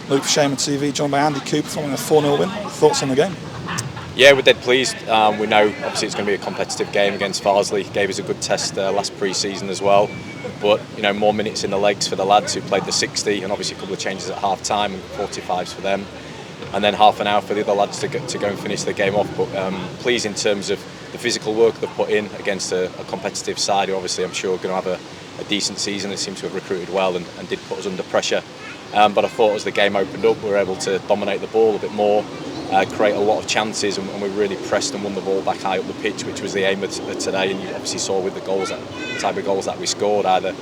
Luke for Shaman TV, joined by Andy Cooper following a 4-0 win. Thoughts on the game? Yeah, we're dead pleased. We know obviously it's going to be a competitive game against Farsley. Gave us a good test last pre-season as well. But more minutes in the legs for the lads who played the 60, and obviously a couple of changes at half time and 45s for them, and then half an hour for the other lads to go and finish the game off. But pleased in terms of the physical work they've put in against a competitive side who obviously I'm sure are going to have a decent season. They seem to have recruited well and did put us under pressure. But I thought as the game opened up, we were able to dominate the ball a bit more, create a lot of chances, and we really pressed and won the ball back high up the pitch, which was the aim of today. And you obviously saw with the goals, the type of goals that we scored, either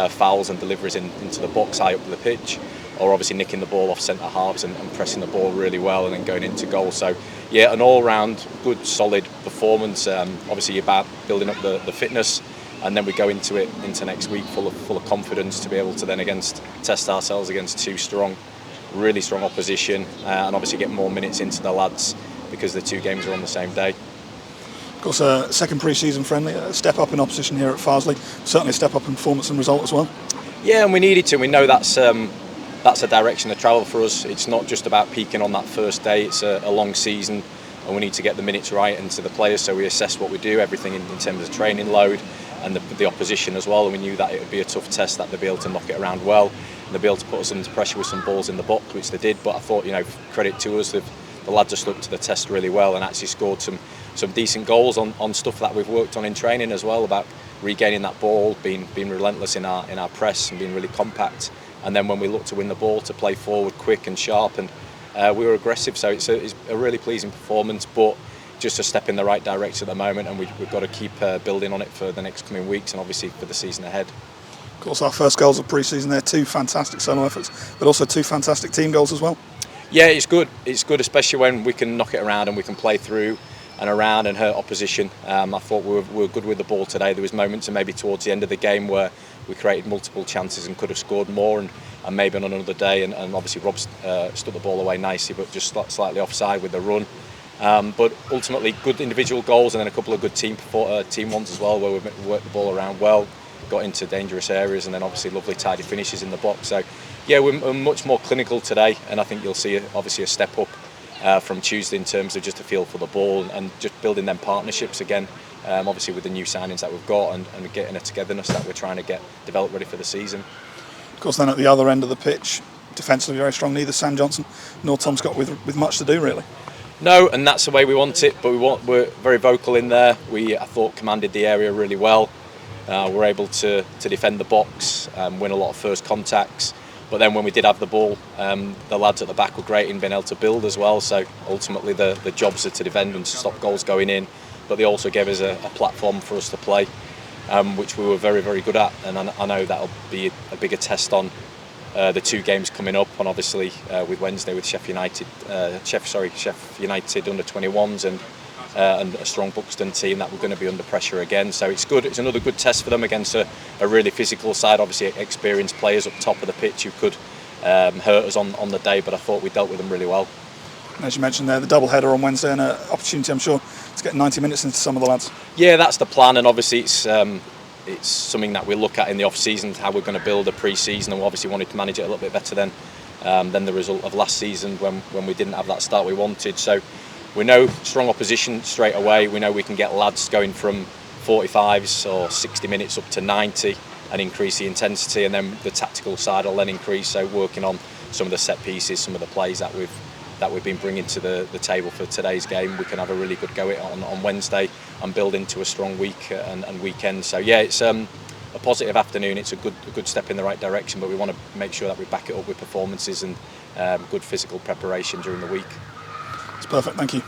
fouls and deliveries into the box high up the pitch, or obviously nicking the ball off centre halves and pressing the ball really well and then going into goal. So yeah, an all-round good, solid performance. Obviously about building up the fitness, and then we go into next week full of confidence to be able to then test ourselves against two really strong opposition, and obviously get more minutes into the lads because the two games are on the same day. Of course, a second pre-season friendly, a step up in opposition here at Farsley, certainly a step up in performance and result as well. Yeah, and we needed to. We know that's a direction of travel for us. It's not just about peaking on that first day. It's a long season, and we need to get the minutes right into the players. So we assess what we do, everything in terms of training load and the opposition as well. And we knew that it would be a tough test, that they'd be able to knock it around well, and they'd be able to put us under pressure with some balls in the box, which they did. But I thought, credit to us, the lads just looked to the test really well and actually scored some decent goals on stuff that we've worked on in training as well, about regaining that ball, being relentless in our press and being really compact. And then when we look to win the ball, to play forward quick and sharp, and we were aggressive. So it's a really pleasing performance, but just a step in the right direction at the moment, and we've got to keep building on it for the next coming weeks and obviously for the season ahead. Of course, our first goals of pre-season there, 2 fantastic solo efforts, but also 2 fantastic team goals as well. Yeah, it's good. It's good, especially when we can knock it around and we can play through and around and hurt opposition. I thought we were good with the ball today. There was moments, and maybe towards the end of the game, where we created multiple chances and could have scored more, and maybe on another day, and obviously Rob stuck the ball away nicely, but just slightly offside with the run. But ultimately, good individual goals, and then a couple of good team ones as well, where we worked the ball around well, got into dangerous areas, and then obviously lovely tidy finishes in the box. So yeah, we're much more clinical today, and I think you'll see obviously a step up from Tuesday in terms of just a feel for the ball and just building them partnerships again, obviously with the new signings that we've got and getting a togetherness that we're trying to get developed ready for the season. Of course, then at the other end of the pitch, defensively very strong, neither Sam Johnson nor Tom Scott with much to do really. No, and that's the way we want it, but we're very vocal in there. I thought commanded the area really well. We're able to defend the box, win a lot of first contacts. But then when we did have the ball, the lads at the back were great in being able to build as well. So ultimately the jobs are to defend and to stop goals going in. But they also gave us a platform for us to play, which we were very, very good at. And I know that'll be a bigger test on the 2 games coming up, and obviously with Wednesday with Sheffield United under 21s and a strong Buxton team that we're going to be under pressure again. So it's good. It's another good test for them against a really physical side. Obviously experienced players up top of the pitch who could hurt us on the day, but I thought we dealt with them really well. And as you mentioned there, the double header on Wednesday, and an opportunity I'm sure to get 90 minutes into some of the lads. Yeah, that's the plan, and obviously it's something that we look at in the off-season, how we're going to build a pre-season, and we obviously wanted to manage it a little bit better than the result of last season when we didn't have that start we wanted. So we know strong opposition straight away. We know we can get lads going from 45s or 60 minutes up to 90 and increase the intensity, and then the tactical side will then increase. So working on some of the set pieces, some of the plays that we've been bringing to the table for today's game, we can have a really good go on Wednesday and build into a strong week and weekend. So yeah, it's a positive afternoon. It's a good step in the right direction, but we want to make sure that we back it up with performances and good physical preparation during the week. It's perfect, thank you.